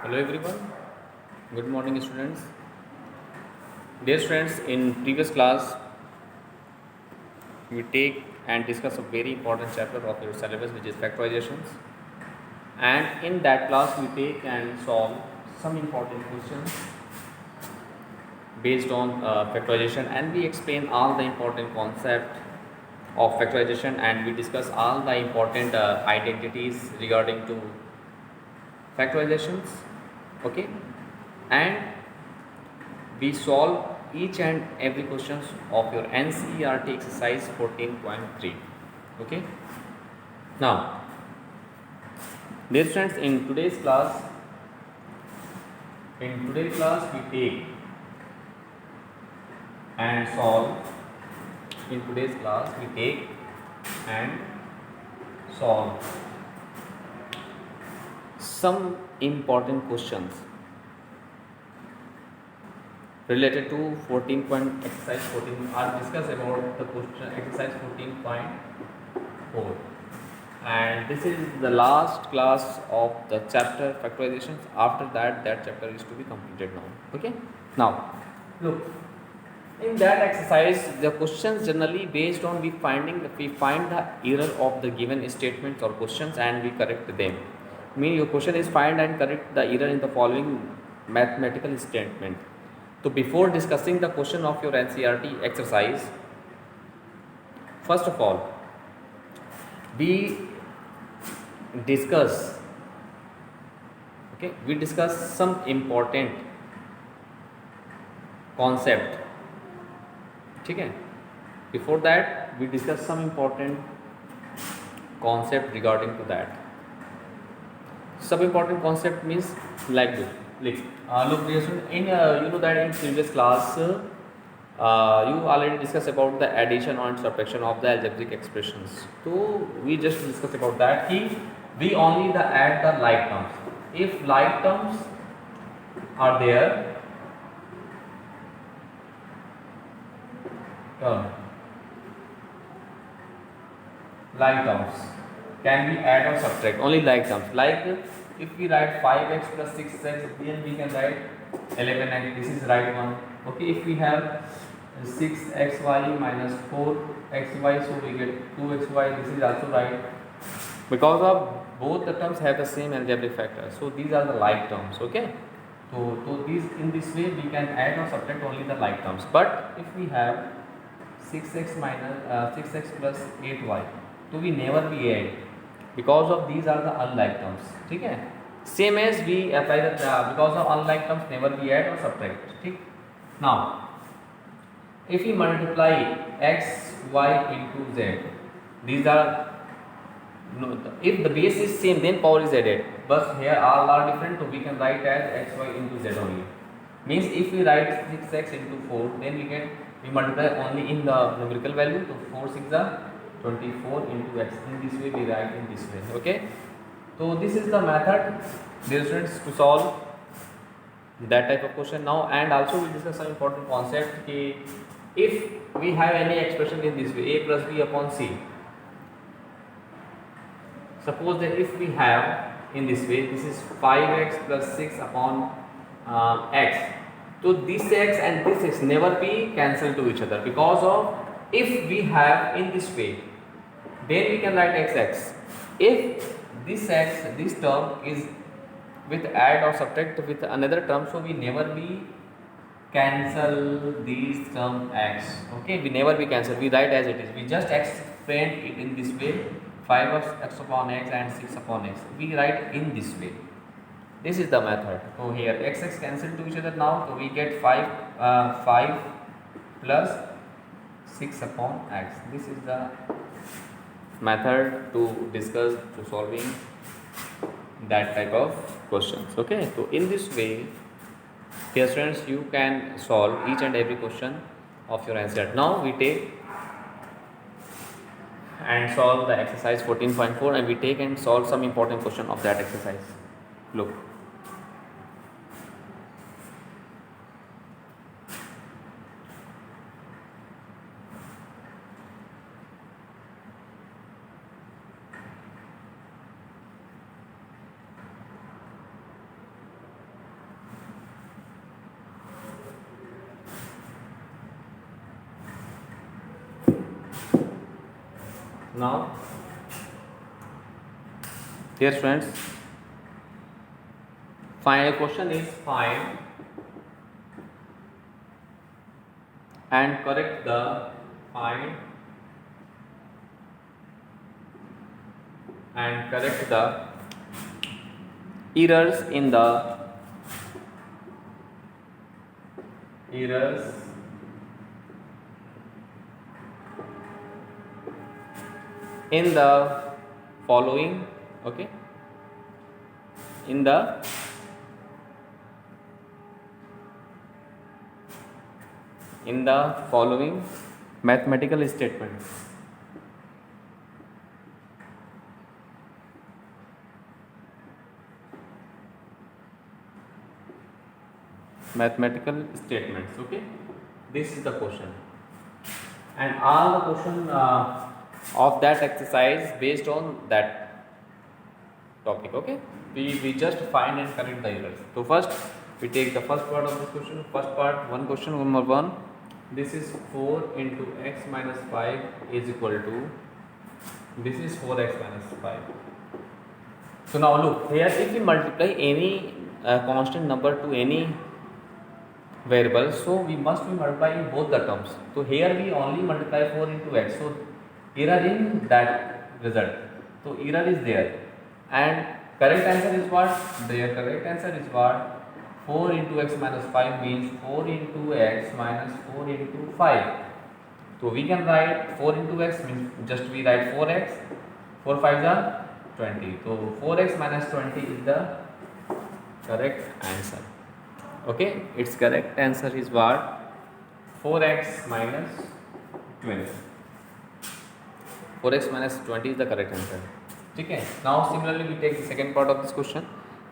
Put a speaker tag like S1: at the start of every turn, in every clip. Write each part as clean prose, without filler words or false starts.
S1: Hello everyone, good morning students. Dear students, in previous class we take and discuss a very important chapter of your syllabus which is factorizations, and in that class we take and solve some important questions based on factorization, and we explain all the important concept of factorization, and we discuss all the important identities regarding to factorizations. Okay, and we solve each and every questions of your NCERT exercise 14.3. Okay. Now, dear students, in today's class we take and solve. In today's class we take and solve some important questions related to 14 point exercise 14. I'll discuss about the question exercise 14.4, and this is the last class of the chapter factorizations. After that chapter is to be completed now. Okay, now look, in that exercise the questions generally based on we find the error of the given statements or questions and we correct them. Mean your question is find and correct the error in the following mathematical statement. So before discussing the question of your NCERT exercise, first of all we discuss some important concept. ठीक है, before that we discuss some important concept regarding to that. Some important concept means like this. Look, dear student, in you know that in previous class you already discussed about the addition and subtraction of the algebraic expressions. So we just discussed about that. We only add the like terms. If like terms are there, like terms can be add or subtract. Only like terms. Like if we write 5x plus 6x, then we can write 11x. This is right one. Okay, if we have 6xy minus 4xy, so we get 2xy. This is also right, because of both the terms have the same algebraic factor. So these are the like terms. Okay, so these in this way we can add or subtract only the like terms. But if we have 6x minus 6x plus 8y, तो we never be add, because of these are the unlike terms. ठीक है, same as we apply the because of unlike terms never be add or subtract. ठीक. Now if we multiply x y into z, these are no, if the base is same then power is added, but here all are different, so we can write as x y into z only. Means if we write 6x into 4, then we multiply only in the numerical value, so 4 6 are 24 into x. In this way we write in this way. Okay, so this is the method, dear students, to solve that type of question now. And also we discuss some important concept कि if we have any expression in this way, a plus b upon c, suppose that if we have in this way, this is 5x plus 6 upon x, so this x and this x never be cancelled to each other, because of if we have in this way, then we can write xx. If this term is with add or subtract with another term, so we never be cancel these term x. Okay, we never be cancel, we write as it is. We just explain it in this way, 5 of x upon x and 6 upon x, we write in this way. This is the method. So here x cancel to each other now, so we get 5 plus 6 upon x. This is the method to discuss to solving that type of questions. Okay, so in this way, dear students, you can solve each and every question of your answer. Now we take and solve the exercise 14.4, and we take and solve some important question of that exercise. Look, Now, dear friends, question is find and correct the find and correct the errors in the errors in the following, okay, in the following mathematical statements. Mathematical statements, okay, this is the question, and all the question of that exercise based on that topic, okay. We just find and correct the errors. So first we take the first part of this question. First part, one question number 1, this is 4 into x minus 5 is equal to, this is 4x minus 5. So now look here, if we multiply any constant number to any variable, so we must be multiplying both the terms. So here we only multiply 4 into x, so error in that result, so error is there, and correct answer is what? The correct answer is what? 4 into x minus 5 means 4 into x minus 4 into 5. So we can write 4 into x means just we write 4x, 4 5s are 20. So 4x minus 20 is the correct answer. Okay, its correct answer is what? 4x minus 20. 4x minus 20 is the correct answer. Okay. Now similarly we take the second part of this question.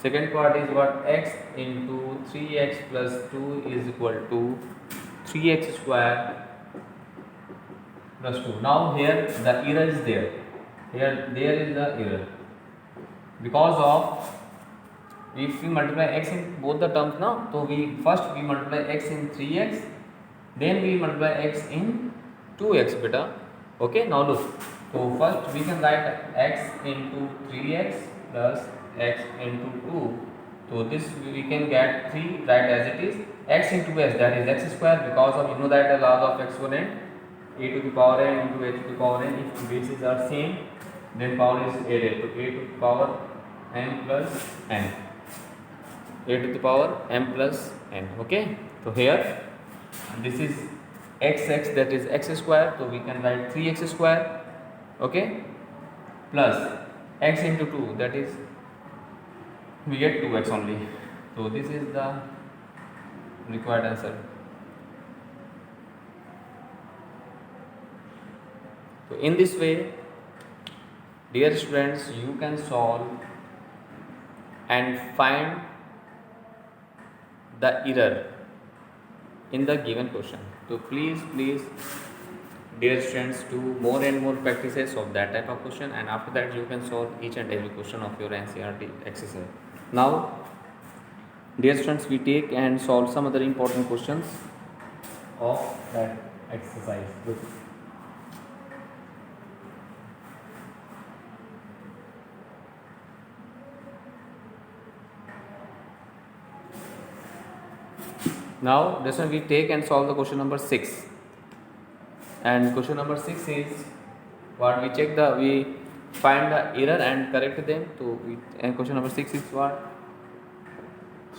S1: Second part is what? X into 3x plus 2 is equal to 3x square plus 2. Now here the error is there. Here there is the error because of, if we multiply x in both the terms now, so we first we multiply x in 3x, then we multiply x in 2x beta. Okay, now look, so first we can write x into 3x plus x into 2. So this we can get 3 right as it is, x into s, that is x square, because of, you know that the laws of exponent, a to the power n into a to the power n, if bases are same then power is added, so a to the power n plus n, a to the power m plus n. Okay, so here this is xx, that is x square, so we can write 3x square, okay, plus x into 2, that is we get 2x only. So this is the required answer. So in this way, dear students, you can solve and find the error in the given question. So please dear students, do more and more practices of that type of question, and after that you can solve each and every question of your NCERT exercise. Now dear students, we take and solve some other important questions of that exercise. Good. Now this one we take and solve the question number 6, and question number 6 is what? We check the, we find the error and correct them. So we, and question number 6 is what?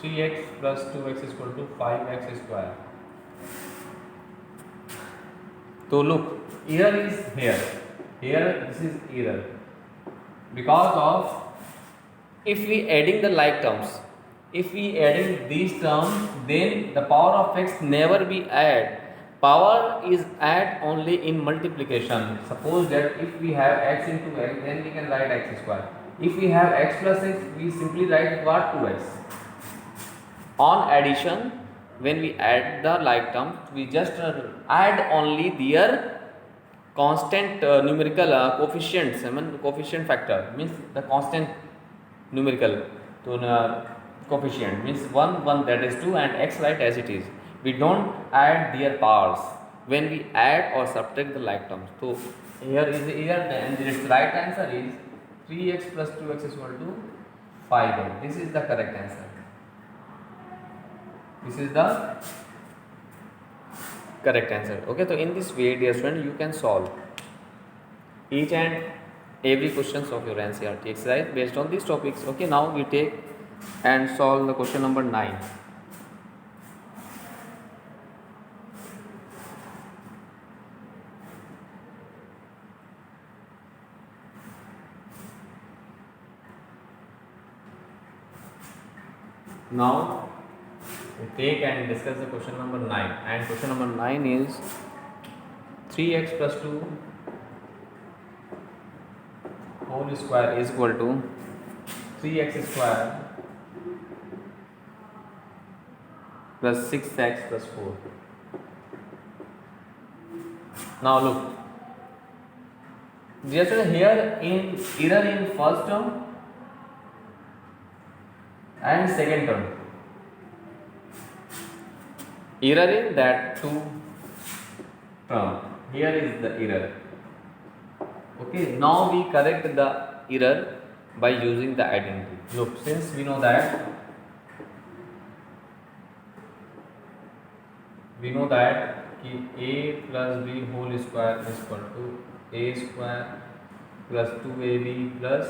S1: 3x plus 2x is equal to 5x square. So look, error is here, this is error because of, if we adding the like terms, if we adding these terms, then the power of x never be add. Power is add only in multiplication. Suppose that if we have x into x, then we can write x square. If we have x plus x, we simply write what? 2x. On addition, when we add the like terms, we just add only their constant numerical coefficients. I mean coefficient factor means the constant numerical. So coefficient means 1 1, that is 2, and x right as it is. We don't add their powers when we add or subtract the like terms. So here is the error, and its right answer is 3x plus 2x is equal to 5x. This is the correct answer. This is the correct answer. Okay, so in this way, dear student, you can solve each and every questions of your NCERT exercise based on these topics. Okay, now we take and solve the question number 9. Now we take and discuss the question number 9, and question number 9 is 3x plus 2 whole square is equal to 3x square plus 6x plus 4. Now look, just here in error in first term and second term, error in that two term. Here is the error. Okay, now we correct the error by using the identity. Look, since we know that a plus b whole square is equal to a square plus 2ab plus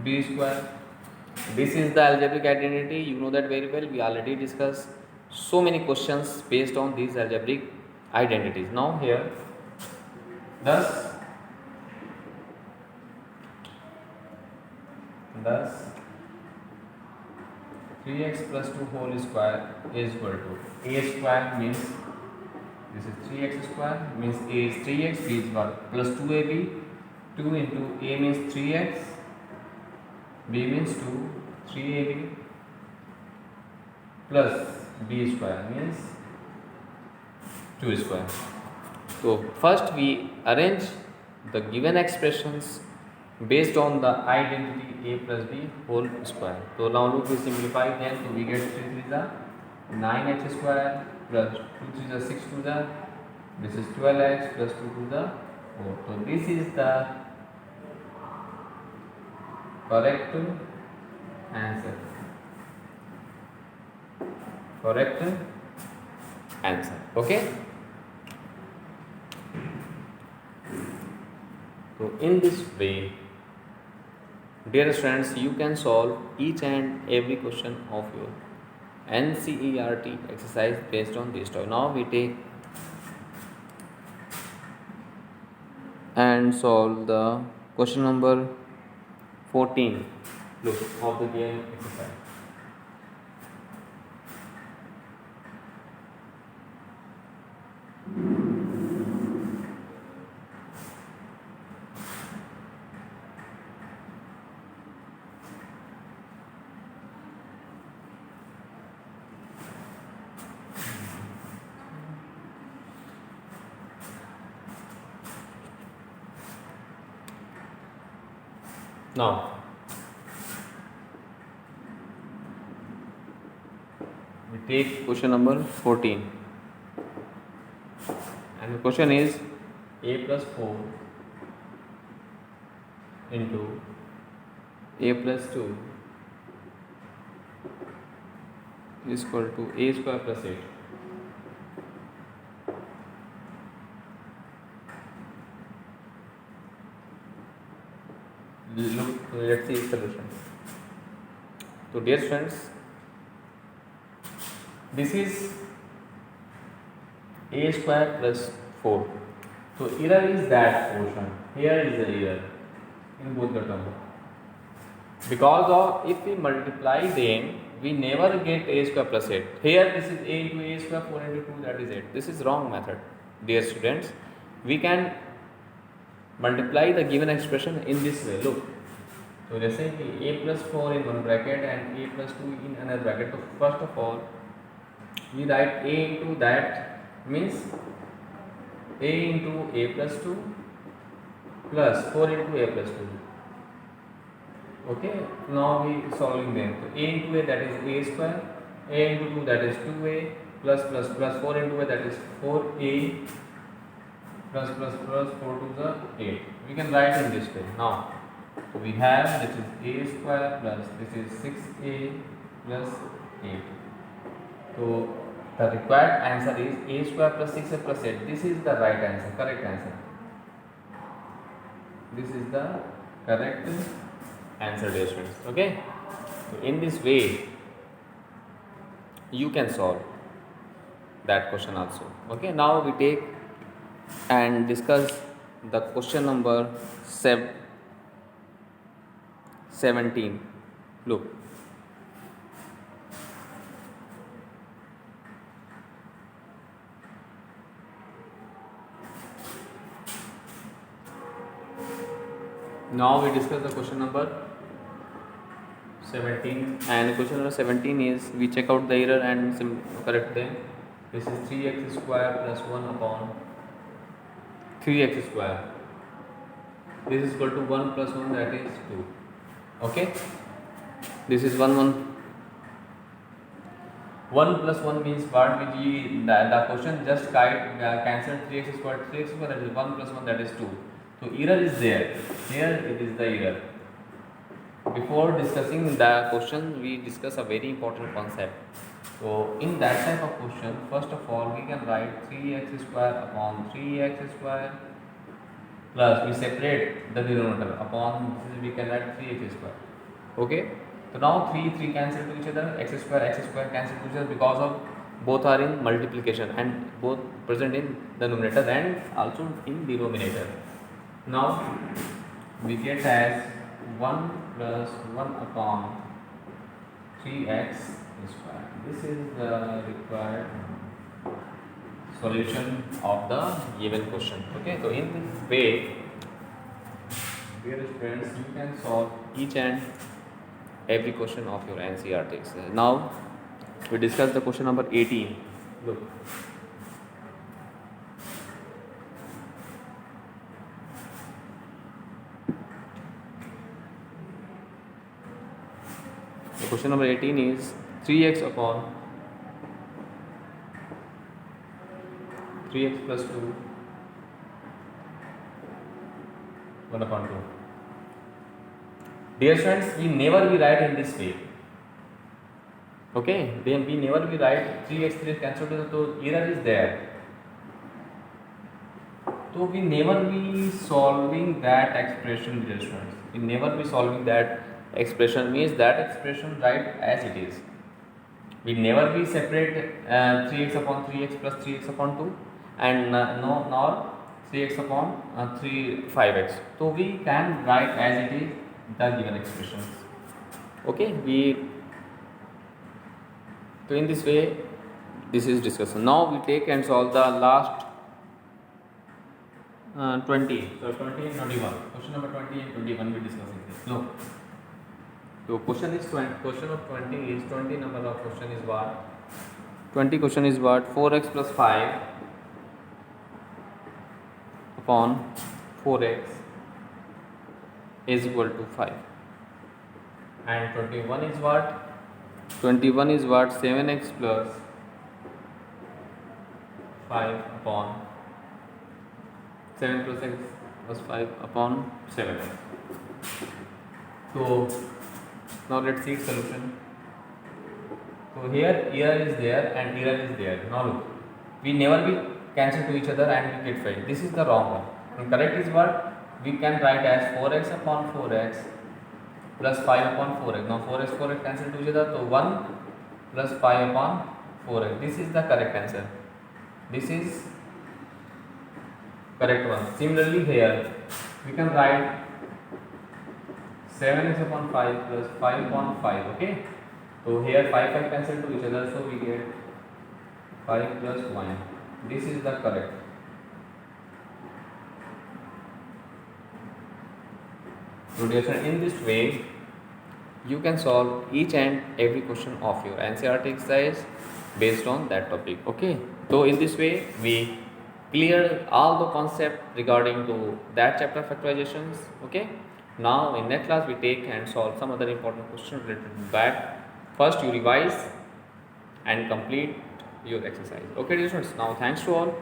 S1: b square. This is the algebraic identity. You know that very well. We already discussed so many questions based on these algebraic identities. Now here, thus 3x plus 2 whole square is equal to a square, means this is 3x square, means a is 3x, b is what, plus 2ab. 2 into a means 3x, b means 2, 3ab plus b square means 2 square. So first we arrange the given expressions based on the identity a plus b whole square. So now look, we simplify them, so we get 3 3 is 9x square plus 2 3 is 6 2 is, this is 12x plus 2 2 is 4. So this is the correct answer. Correct answer. Okay. So in this way, dear students, you can solve each and every question of your NCERT exercise based on this topic. Now we take and solve the question number 14. Look, of the game exercise. Now, we take question number 14, and the question is a plus 4 into a plus 2 is equal to a square plus 8. Look, let's see solution. So dear friends, this is a square plus 4. So error is that portion. Here is the error in both the terms. Because of if we multiply them, we never get a square plus 8. Here this is a into a square, 4 into 2, that is 8. This is wrong method, dear students. We can multiply the given expression in this way. Look, so जैसे कि a plus 4 in one bracket and a plus 2 in another bracket. So first of all, we write a into that, means a into a plus 2 plus 4 into a plus 2. Okay, now we solving them. So a into a, that is a square, a into 2, that is 2a, plus 4 into a, that is 4a, plus plus plus 4 to the 8. We can write in this way. Now we have this is a square plus this is 6a plus 8. So the required answer is a square plus 6a plus 8. This is the right answer, correct answer. This is the correct answer, dear students. Okay. So in this way you can solve that question also. Okay. Now we take and discuss the question number 17. Look, now we discuss the question number 17, and question number 17 is we check out the error and correct them. This is 3x square plus 1 upon 3x square. This is equal to 1 plus 1, that is 2. Okay, this is 1 plus 1 means what? The question just cancel 3x square, that is 1 plus 1, that is 2. So error is there. Here it is the error. Before discussing the question, we discuss a very important concept. So in that type of question, first of all we can write 3x square upon 3x square plus we separate the denominator upon this, we can write 3x square. Okay. So now 3 cancel to each other, x square cancel to each other because of both are in multiplication and both present in the numerator and also in denominator. Now we get as 1 plus 1 upon 3x square. This is the required solution of the given question. Okay, so in this way, dear friends, you can solve each and every question of your NCERT. Now we discuss the question number 18. Look, the question number 18 is 3x upon 3x plus 2 1 upon 2. Dear friends, we never be write in this way. Okay, then we never be write 3x cancel to, so error is there. So we never be solving that expression, dear friends. We never be solving that expression, means that expression write as it is. We never be separate 3x upon 3x plus 3x upon 2 and nor 3x upon 5x. So we can write as it is the given expressions. Okay, so in this way this is discussion. Now we take and solve the last 20. So 20 and 21. Question number 20 and 21 we discussing this. No. So question is 20. Question of 20 is 20 number of question is what? 20 question is what? 4x plus 5 upon 4x is equal to 5. And 21 is what? 21 is what? 7x plus 5 upon 7 plus x plus 5 upon 7. So now let's see its solution. So here error is there and error is there. Now look, we never be cancel to each other and we get 5. This is the wrong one. And correct is what? We can write as 4x upon 4x plus 5 upon 4x. Now 4x cancel to each other, so 1 plus 5 upon 4x. This is the correct answer. This is correct one. Similarly here we can write 7x upon 5 plus 5 upon 5. Okay, so here 5 cancel to each other, so we get 5 plus 1. This is the correct. So in this way you can solve each and every question of your NCERT exercise based on that topic. Okay, so in this way we clear all the concept regarding to that chapter factorizations. Okay, now in next class we take and solve some other important questions related to that. First you revise and complete your exercise. Okay dear students, now thanks to all.